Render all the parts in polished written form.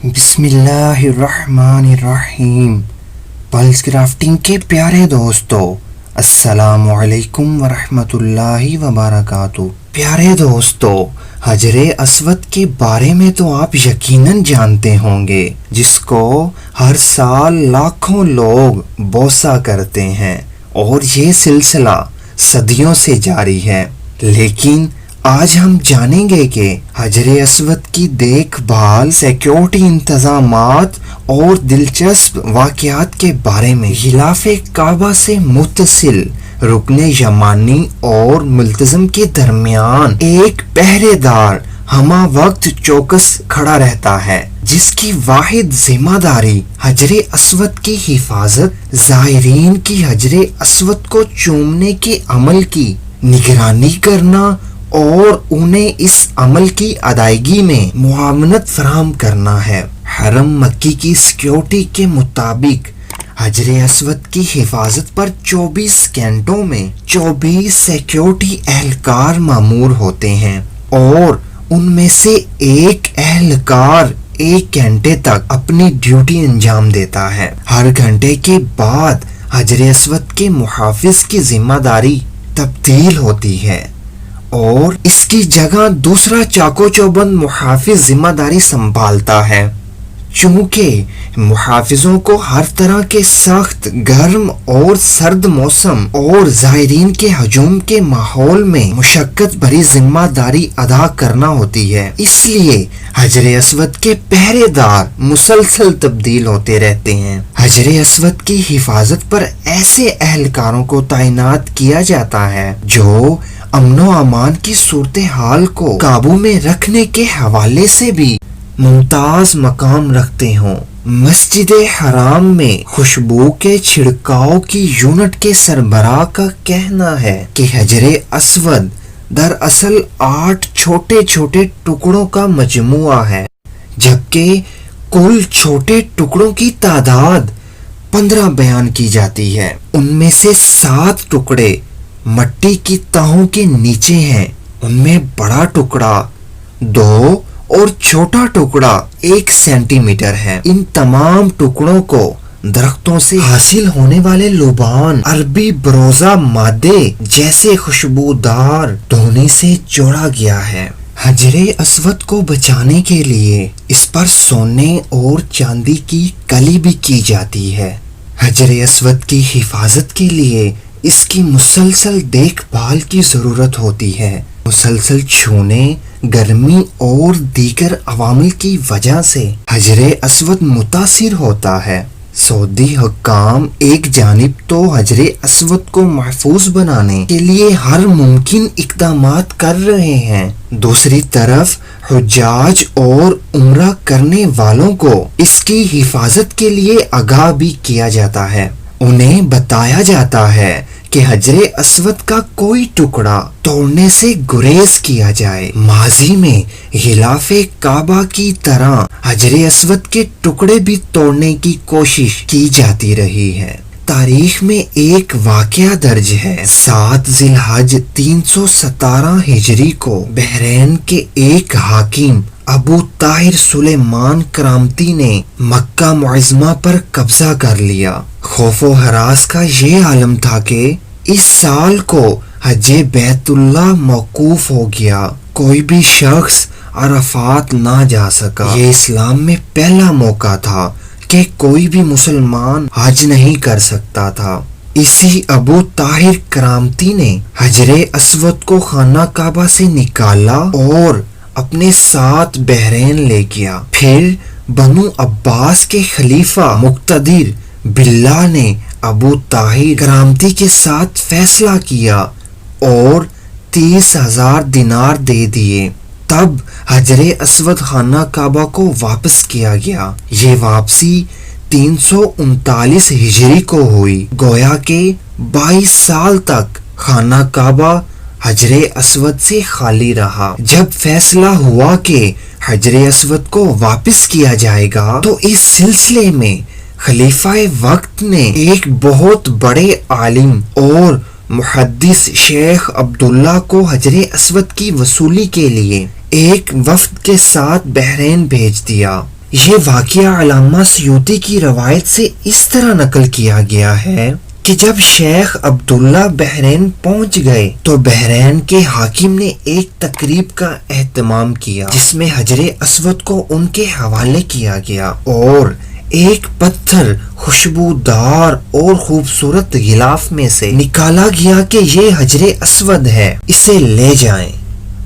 بسم اللہ الرحمن الرحیم۔ پلس کرافٹنگ کے پیارے دوستو، السلام علیکم ورحمۃ اللہ وبرکاتہ۔ پیارے دوستو، حجر اسود کے بارے میں تو آپ یقیناً جانتے ہوں گے، جس کو ہر سال لاکھوں لوگ بوسہ کرتے ہیں اور یہ سلسلہ صدیوں سے جاری ہے۔ لیکن آج ہم جانیں گے کہ حجر اسود کی دیکھ بھال، سیکیورٹی انتظامات اور دلچسپ واقعات کے بارے میں۔ غلاف کعبہ سے متصل رکن یمانی اور ملتزم کے درمیان ایک پہرے دار ہمہ وقت چوکس کھڑا رہتا ہے، جس کی واحد ذمہ داری حجر اسود کی حفاظت، زائرین کی حجر اسود کو چومنے کے عمل کی نگرانی کرنا اور انہیں اس عمل کی ادائیگی میں معاونت فراہم کرنا ہے۔ حرم مکی کی سیکیورٹی کے مطابق حجر اسود کی حفاظت پر 24 گھنٹوں میں 24 سیکیورٹی اہلکار مامور ہوتے ہیں، اور ان میں سے ایک اہلکار 1 گھنٹے تک اپنی ڈیوٹی انجام دیتا ہے۔ ہر گھنٹے کے بعد حجر اسود کے محافظ کی ذمہ داری تبدیل ہوتی ہے اور اس کی جگہ دوسرا چاکو چوبند محافظ ذمہ داری سنبھالتا ہے۔ چونکہ محافظوں کو ہر طرح کے سخت، گرم اور سرد موسم اور زائرین کے ہجوم کے ماحول میں مشقت بھری ذمہ داری ادا کرنا ہوتی ہے، اس لیے حجر اسود کے پہرے دار مسلسل تبدیل ہوتے رہتے ہیں۔ حجر اسود کی حفاظت پر ایسے اہلکاروں کو تعینات کیا جاتا ہے جو امن و امان کی صورتحال کو قابو میں رکھنے کے حوالے سے بھی ممتاز مقام رکھتے ہوں۔ مسجد حرام میں خوشبو کے چھڑکاؤ کی یونٹ کے سربراہ کا کہنا ہے کہ حجر اسود دراصل 8 چھوٹے چھوٹے ٹکڑوں کا مجموعہ ہے، جبکہ کل چھوٹے ٹکڑوں کی تعداد 15 بیان کی جاتی ہے۔ ان میں سے 7 ٹکڑے مٹی کی تہوں کے نیچے ہیں، ان میں بڑا ٹکڑا 2 اور چھوٹا ٹکڑا 1 سینٹی میٹر ہے۔ ان تمام ٹکڑوں کو درختوں سے حاصل ہونے والے لبان، عربی بروزہ مادے جیسے خوشبودار دھونے سے جوڑا گیا ہے۔ حجر اسود کو بچانے کے لیے اس پر سونے اور چاندی کی کلی بھی کی جاتی ہے۔ حجر اسود کی حفاظت کے لیے اس کی مسلسل دیکھ بھال کی ضرورت ہوتی ہے۔ مسلسل چھونے، گرمی اور دیگر عوامل کی وجہ سے حجر اسود متاثر ہوتا ہے۔ سعودی حکام ایک جانب تو حجر اسود کو محفوظ بنانے کے لیے ہر ممکن اقدامات کر رہے ہیں، دوسری طرف حجاج اور عمرہ کرنے والوں کو اس کی حفاظت کے لیے آگاہ بھی کیا جاتا ہے۔ انہیں بتایا جاتا ہے کہ حجر اسود کا کوئی ٹکڑا توڑنے سے گریز کیا جائے۔ ماضی میں غلاف کعبہ کی طرح حجر اسود کے ٹکڑے بھی توڑنے کی کوشش کی جاتی رہی ہے۔ تاریخ میں ایک واقعہ درج ہے۔ 7 ذی الحج 317 ہجری کو بحرین کے ایک حاکم ابو طاہر سلیمان کرامتی نے مکہ معظمہ پر قبضہ کر لیا۔ خوف و ہراس کا یہ عالم تھا کہ اس سال کو حج بیت اللہ موقوف ہو گیا، کوئی بھی شخص عرفات نہ جا سکا۔ یہ اسلام میں پہلا موقع تھا کہ کوئی بھی مسلمان حج نہیں کر سکتا تھا۔ اسی ابو طاہر کرامتی نے حجر اسود کو خانہ کعبہ سے نکالا اور اپنے ساتھ بحرین لے گیا۔ پھر بنو عباس کے خلیفہ مقتدر باللہ نے ابو طاہر کرامتی کے ساتھ فیصلہ کیا اور 30,000 دینار دے دیے۔ تب حجر اسود خانہ کعبہ کو واپس کیا گیا۔ یہ واپسی 339 ہجری کو ہوئی، گویا کہ 22 سال تک خانہ کعبہ حجر اسود سے خالی رہا۔ جب فیصلہ ہوا کہ حجر اسود کو واپس کیا جائے گا تو اس سلسلے میں خلیفہ وقت نے ایک بہت بڑے عالم اور محدث شیخ عبداللہ کو حجر اسود کی وصولی کے لیے ایک وفد کے ساتھ بحرین بھیج دیا۔ یہ واقعہ علامہ سیوطی کی روایت سے اس طرح نقل کیا گیا ہے کہ جب شیخ عبداللہ بحرین پہنچ گئے تو بحرین کے حاکم نے ایک تقریب کا اہتمام کیا جس میں حجر اسود کو ان کے حوالے کیا گیا اور ایک پتھر خوشبودار اور خوبصورت غلاف میں سے نکالا گیا کہ یہ حجر اسود ہے، اسے لے جائیں۔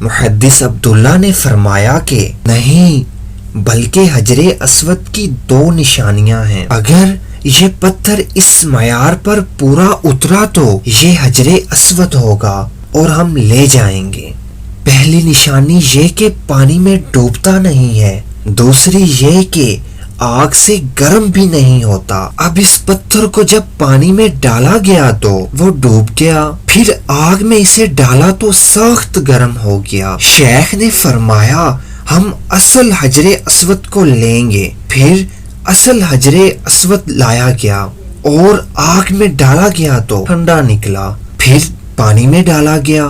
محدث عبداللہ نے فرمایا کہ نہیں، بلکہ حجر اسود کی 2 نشانیاں ہیں، اگر یہ پتھر اس معیار پر پورا اترا تو یہ حجر اسود ہوگا اور ہم لے جائیں گے۔ پہلی نشانی یہ کہ پانی میں ڈوبتا نہیں ہے، دوسری یہ کہ آگ سے گرم بھی نہیں ہوتا۔ اب اس پتھر کو جب پانی میں ڈالا گیا تو وہ ڈوب گیا، پھر آگ میں اسے ڈالا تو سخت گرم ہو گیا۔ شیخ نے فرمایا ہم اصل حجر اسود کو لیں گے۔ پھر اصل حجر اسود لایا گیا اور آگ میں ڈالا گیا تو ٹھنڈا نکلا، پھر پانی میں ڈالا گیا،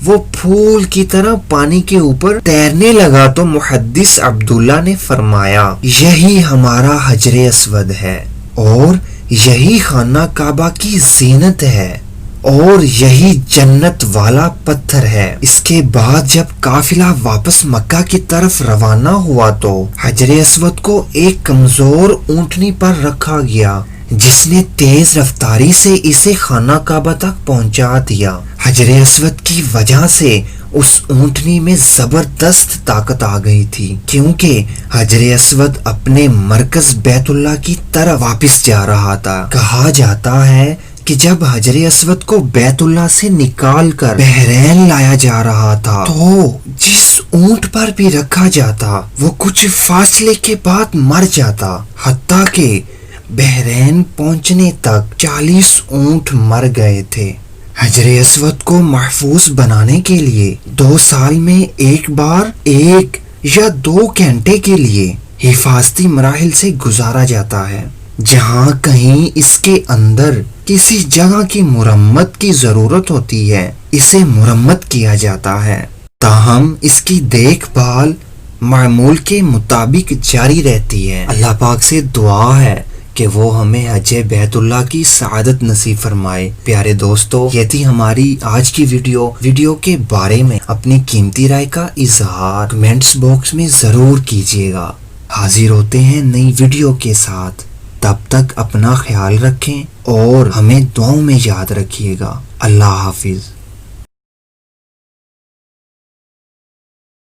وہ پھول کی طرح پانی کے اوپر تیرنے لگا تو محدث عبداللہ نے فرمایا یہی ہمارا حجر اسود ہے اور یہی خانہ کعبہ کی زینت ہے اور یہی جنت والا پتھر ہے۔ اس کے بعد جب قافلہ واپس مکہ کی طرف روانہ ہوا تو حجر اسود کو ایک کمزور اونٹنی پر رکھا گیا جس نے تیز رفتاری سے اسے خانہ کعبہ تک پہنچا دیا۔ حجر اسود کی وجہ سے اس اونٹنی میں زبردست طاقت آ گئی تھی کیونکہ حجر اسود اپنے مرکز بیت اللہ کی طرف واپس جا رہا تھا۔ کہا جاتا ہے کہ جب حجر اسود کو بیت اللہ سے نکال کر بحرین لایا جا رہا تھا تو جس اونٹ پر بھی رکھا جاتا وہ کچھ فاصلے کے بعد مر جاتا، حتیٰ کہ بحرین پہنچنے تک 40 اونٹ مر گئے تھے۔ حجر اسود کو محفوظ بنانے کے لیے 2 سال میں ایک بار 1 یا 2 گھنٹے کے لیے حفاظتی مراحل سے گزارا جاتا ہے، جہاں کہیں اس کے اندر کسی جگہ کی مرمت کی ضرورت ہوتی ہے اسے مرمت کیا جاتا ہے، تاہم اس کی دیکھ بھال معمول کے مطابق جاری رہتی ہے۔ اللہ پاک سے دعا ہے کہ وہ ہمیں حج بیت اللہ کی سعادت نصیب فرمائے۔ پیارے دوستو، یہ تھی ہماری آج کی ویڈیو کے بارے میں اپنی قیمتی رائے کا اظہار کمنٹس باکس میں ضرور کیجیے گا۔ حاضر ہوتے ہیں نئی ویڈیو کے ساتھ، تب تک اپنا خیال رکھیں اور ہمیں دعاؤں میں یاد رکھیے گا۔ اللہ حافظ۔